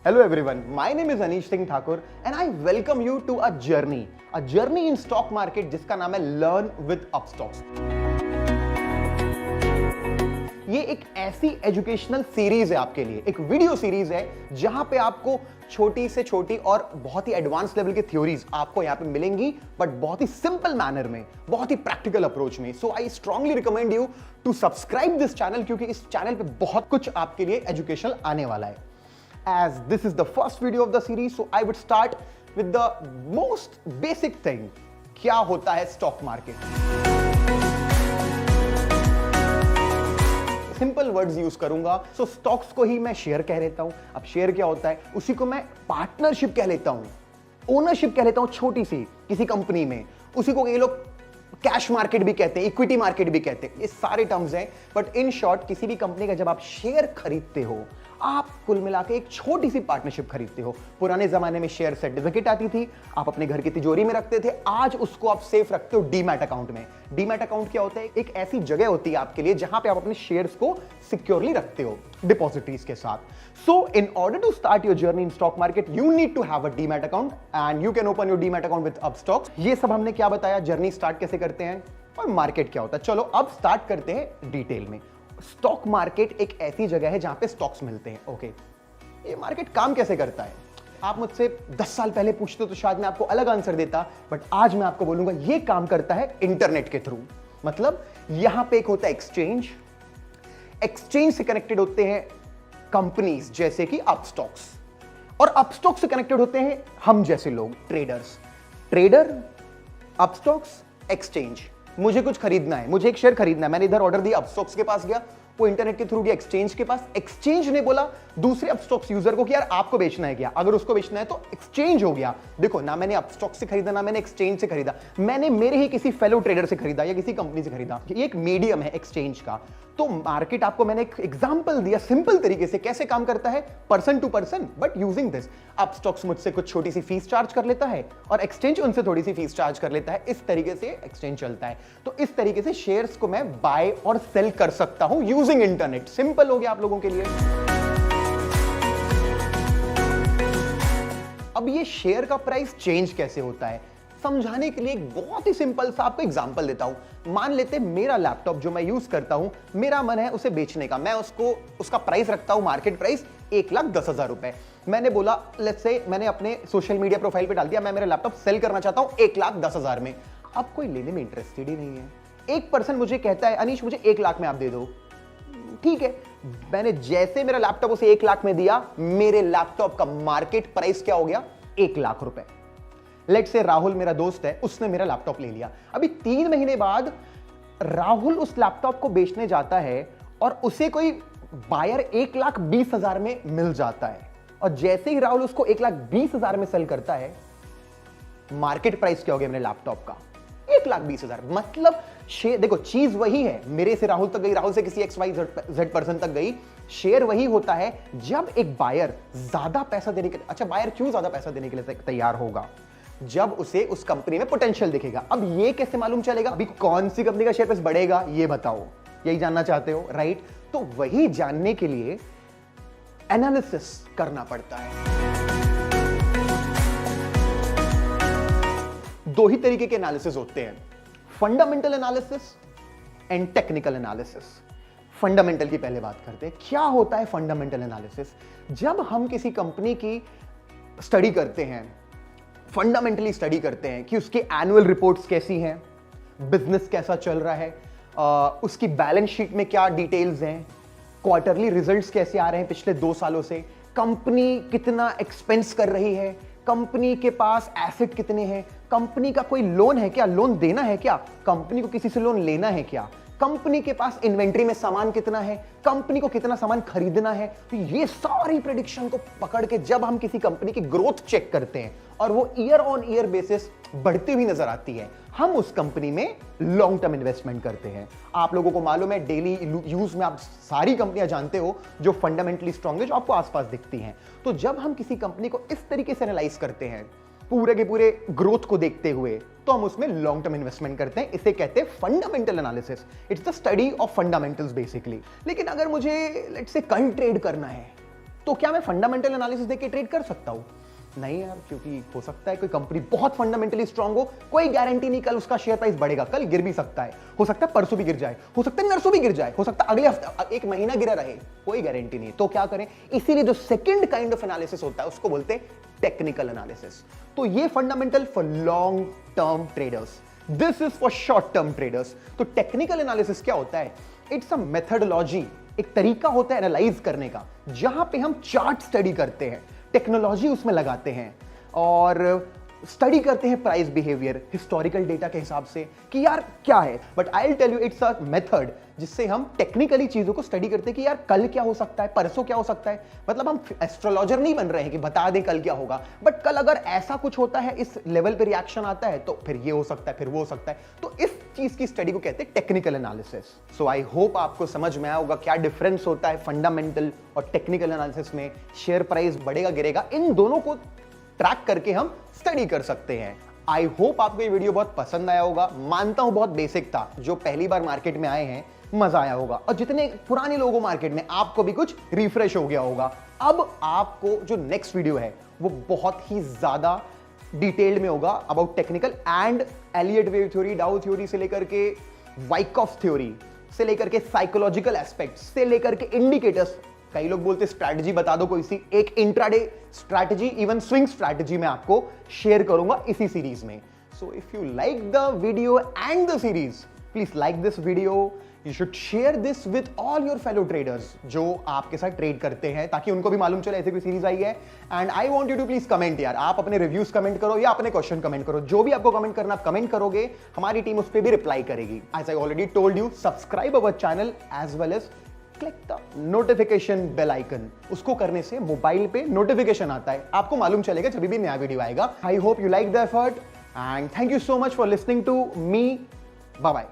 Hello everyone, my name is Anish Singh Thakur and I welcome you to a journey in stock market जिसका नाम है Learn with Upstocks। ये एक ऐसी educational series है आपके लिए, एक वीडियो सीरीज है जहां पे आपको छोटी से छोटी और बहुत ही एडवांस लेवल की थ्योरीज आपको यहां पे मिलेंगी, बट बहुत ही सिंपल मैनर में, बहुत ही प्रैक्टिकल अप्रोच में। So I strongly recommend you to subscribe this channel, क्योंकि इस चैनल पे बहुत कुछ आपके लिए एजुकेशनल आने वाला है। As this is the first video of the series, so I would start with the most basic thing. क्या होता है stock market? Simple words use करूंगा। सो स्टॉक्स को ही मैं शेयर कह लेता हूं। अब शेयर क्या होता है, उसी को मैं पार्टनरशिप कह लेता हूं, ओनरशिप कह लेता हूं छोटी सी किसी कंपनी में। उसी को ये लोग कैश मार्केट भी कहते हैं, इक्विटी मार्केट भी कहते हैं। ये सारे टर्म्स हैं, बट इन शॉर्ट किसी भी कंपनी का जब आप शेयर खरीदते हो, आप कुल मिला के एक छोटी सी पार्टनरशिप खरीदते हो। पुराने जमाने में शेयर सर्टिफिकेट आती थी, आप अपने घर की तिजोरी में रखते थे। आज उसको आप सेफ रखते हो डीमैट अकाउंट में। डीमैट अकाउंट क्या होता है? एक ऐसी जगह होती है आपके लिए जहां पे आप अपने शेयर्स को सिक्योरली रखते हो डिपॉजिटरीज के साथ। So in order to start your journey in stock market, you need to have a demat account and you can open your demat account with Upstox. ये सब हमने क्या बताया, जर्नी स्टार्ट कैसे करते हैं और मार्केट क्या होता है। चलो अब स्टार्ट करते हैं डिटेल में। स्टॉक मार्केट एक ऐसी जगह है जहां पे स्टॉक्स मिलते हैं। ओके, ये मार्केट काम कैसे करता है? आप मुझसे 10 साल पहले पूछते तो शायद मैं आपको अलग आंसर देता, बट आज मैं आपको बोलूंगा ये काम करता है इंटरनेट के थ्रू। मतलब यहां पे एक होता है एक्सचेंज, एक्सचेंज से कनेक्टेड होते हैं कंपनीज जैसे कि अपस्टॉक्स, और अपस्टॉक्स से कनेक्टेड होते हैं हम जैसे लोग, ट्रेडर्स। Trader, Upstox, exchange. मुझे कुछ खरीदना है, मुझे एक शेयर खरीदना है, मैंने इधर ऑर्डर दिया, अपस्टॉक्स के पास गया, वो इंटरनेट के थ्रू गया एक्सचेंज के पास। एक्सचेंज ने बोला दूसरे अपस्टॉक्स यूजर को कि यार आपको बेचना है क्या? अगर उसको बेचना है तो एक्सचेंज हो गया। देखो ना, मैंने अपस्टॉक्स से खरीदा, ना मैंने एक्सचेंज से खरीदा, मैंने मेरे ही किसी फेलो ट्रेडर से खरीदा या किसी कंपनी से खरीदा। ये एक मीडियम है एक्सचेंज का। तो मार्केट आपको मैंने एक एग्जांपल दिया सिंपल तरीके से कैसे काम करता है, person to person, but using this. Upstox मुझसे कुछ छोटी सी फीस चार्ज कर लेता है और एक्सचेंज उनसे थोड़ी सी फीस चार्ज कर लेता है। इस तरीके से एक्सचेंज चलता है। तो इस तरीके से शेयर्स को मैं बाय और सेल कर सकता हूं यूजिंग इंटरनेट। सिंपल हो गया आप लोगों के लिए। अब ये शेयर का प्राइस चेंज कैसे होता है, समझाने के लिए एक बहुत ही सिंपल सा आपको एग्जांपल देता हूं। मान लेते मेरा लैपटॉप जो मैं यूज करता हूं, मेरा मन है उसे बेचने का। मैं उसका प्राइस रखता हूं, मार्केट प्राइस 1,10,000 रुपए। मैंने बोला, लेट्स से मैंने अपने सोशल मीडिया प्रोफाइल पे डाल दिया, मैं मेरा लैपटॉप सेल करना चाहता हूं 1,10,000 में। अब कोई लेने में इंटरेस्टेड ही नहीं है। एक पर्सन मुझे कहता है, अनीश मुझे 1,00,000 में आप दे दो। ठीक है, मैंने जैसे मेरा लैपटॉप उसे 1,00,000 में दिया, मेरे लैपटॉप का मार्केट प्राइस क्या हो गया? 1,00,000 रुपए। लेट्स से राहुल मेरा दोस्त है, उसने मेरा लैपटॉप ले लिया। अभी 3 महीने बाद राहुल उस लैपटॉप को बेचने जाता है और उसे कोई बायर 1,20,000 में मिल जाता है, और जैसे ही राहुल उसको 1,20,000 में सेल करता है, मार्केट प्राइस क्या हो गया मेरे लैपटॉप का? 1,20,000। मतलब देखो, चीज वही है, मेरे से राहुल तक गई, राहुल से किसी XYZ पर्सन तक गई। शेयर वही होता है जब एक बायर ज्यादा पैसा देने के, अच्छा बायर क्यों ज्यादा पैसा देने के लिए तैयार होगा? जब उसे उस कंपनी में पोटेंशियल दिखेगा। अब ये कैसे मालूम चलेगा अभी कौन सी कंपनी का शेयर प्राइस बढ़ेगा? ये बताओ, यही जानना चाहते हो, राइट? तो वही जानने के लिए एनालिसिस करना पड़ता है। दो ही तरीके के एनालिसिस होते हैं, fundamental analysis and technical analysis. Fundamental की पहले बात करते हैं। क्या होता है फंडामेंटल एनालिसिस? जब हम किसी कंपनी की स्टडी करते हैं, फंडामेंटली स्टडी करते हैं कि उसकी एनुअल रिपोर्ट्स कैसी हैं, बिजनेस कैसा चल रहा है, उसकी बैलेंस शीट में क्या डिटेल्स हैं, क्वार्टरली रिजल्ट्स कैसे आ रहे हैं पिछले 2 सालों से, कंपनी कितना एक्सपेंस कर रही है, कंपनी के पास एसेट कितने हैं, कंपनी का कोई लोन है क्या, लोन देना है क्या, कंपनी को किसी से लोन लेना है क्या, कंपनी के पास इन्वेंट्री में सामान कितना है, कंपनी को कितना सामान खरीदना है। तो ये सारी प्रेडिक्शन को पकड़ के जब हम किसी कंपनी की ग्रोथ चेक करते हैं और वो ईयर ऑन ईयर बेसिस बढ़ती हुई नजर आती है, हम उस कंपनी में लॉन्ग टर्म इन्वेस्टमेंट करते हैं। आप लोगों को मालूम है, डेली यूज में आप सारी कंपनियां जानते हो जो फंडामेंटली स्ट्रांग है, जो आपको आसपास दिखती हैं। तो जब हम किसी कंपनी को इस तरीके से एनालाइज करते हैं, पूरे के पूरे ग्रोथ को देखते हुए, तो हम उसमें लॉन्ग टर्म इन्वेस्टमेंट करते हैं। इसे कहते हैं fundamental analysis. It's the study of fundamentals basically. लेकिन अगर मुझे लेट्स से कल ट्रेड करना है, तो क्या मैं फंडामेंटल एनालिसिस देख के ट्रेड कर सकता हूं? नहीं यार, क्योंकि हो सकता है कोई कंपनी बहुत फंडामेंटली स्ट्रांग हो, कोई गारंटी नहीं कल उसका शेयर प्राइस बढ़ेगा, कल गिर भी सकता है, हो सकता है परसों भी गिर जाए, हो सकता है नरसों भी गिर जाए, हो सकता है अगले हफ्ते एक महीना गिरा रहे, कोई गारंटी नहीं। तो क्या करें? इसीलिए जो सेकंड काइंड ऑफ एनालिसिस होता है उसको बोलते हैं टेक्निकल एनालिसिस। तो ये fundamental for long term traders, this is for short term traders. तो टेक्निकल एनालिसिस क्या होता है? इट्स अ मेथडोलॉजी, एक तरीका होता है एनालाइज करने का, जहां पे हम चार्ट स्टडी करते हैं, टेक्नोलॉजी उसमें लगाते हैं और स्टडी करते हैं प्राइस बिहेवियर हिस्टोरिकल डेटा के हिसाब से कि यार क्या है। But I will tell you it's a method जिससे हम टेक्निकली चीजों को स्टडी करते हैं कि यार कल क्या हो सकता है, परसों क्या हो सकता है। मतलब हम एस्ट्रोलॉजर नहीं बन रहे हैं कि बता दें कल क्या होगा, बट कल अगर ऐसा कुछ होता है, इस लेवल पे रिएक्शन आता है, तो फिर ये हो सकता है, फिर वो हो सकता है। तो इस चीज की स्टडी को कहते हैं technical analysis. So I hope आपको समझ में आया होगा क्या डिफरेंस होता है फंडामेंटल और टेक्निकल एनालिसिस में। शेयर प्राइस बढ़ेगा गिरेगा, इन दोनों को ट्रैक करके हम स्टडी कर सकते हैं। आई होप आपको ये वीडियो बहुत पसंद आया होगा। मानता हूं बहुत बेसिक था, जो पहली बार मार्केट में आए हैं मजा आया होगा, और जितने पुराने लोगों मार्केट में आपको भी कुछ रिफ्रेश हो गया होगा। अब आपको जो नेक्स्ट वीडियो है वो बहुत ही ज्यादा डिटेल्ड में होगा about technical and Elliott wave theory, Dow theory से लेकर के वाइकॉफ थ्योरी से लेकर के साइकोलॉजिकल एस्पेक्ट्स से लेकर के इंडिकेटर्स। कई लोग बोलते स्ट्रैटेजी बता दो कोई सी, एक intraday strategy, even swing strategy मैं आपको शेयर करूंगा इसी सीरीज में। So if you like the video and the series, please like this video. You should share this with all your fellow traders जो आपके साथ ट्रेड करते हैं, ताकि उनको भी मालूम चले ऐसे कोई सीरीज आई है। And I want you to please comment यार, आप अपने रिव्यूज कमेंट करो या अपने क्वेश्चन कमेंट करो, जो भी आपको कमेंट करना आप कमेंट करोगे, हमारी टीम उस पर भी रिप्लाई करेगी। As I already told you, subscribe our channel as well as click the notification bell icon. उसको करने से मोबाइल पे नोटिफिकेशन आता है, आपको मालूम चलेगा जब भी नया वीडियो आएगा। I hope you like the effort and thank you so much for listening to me. Bye bye.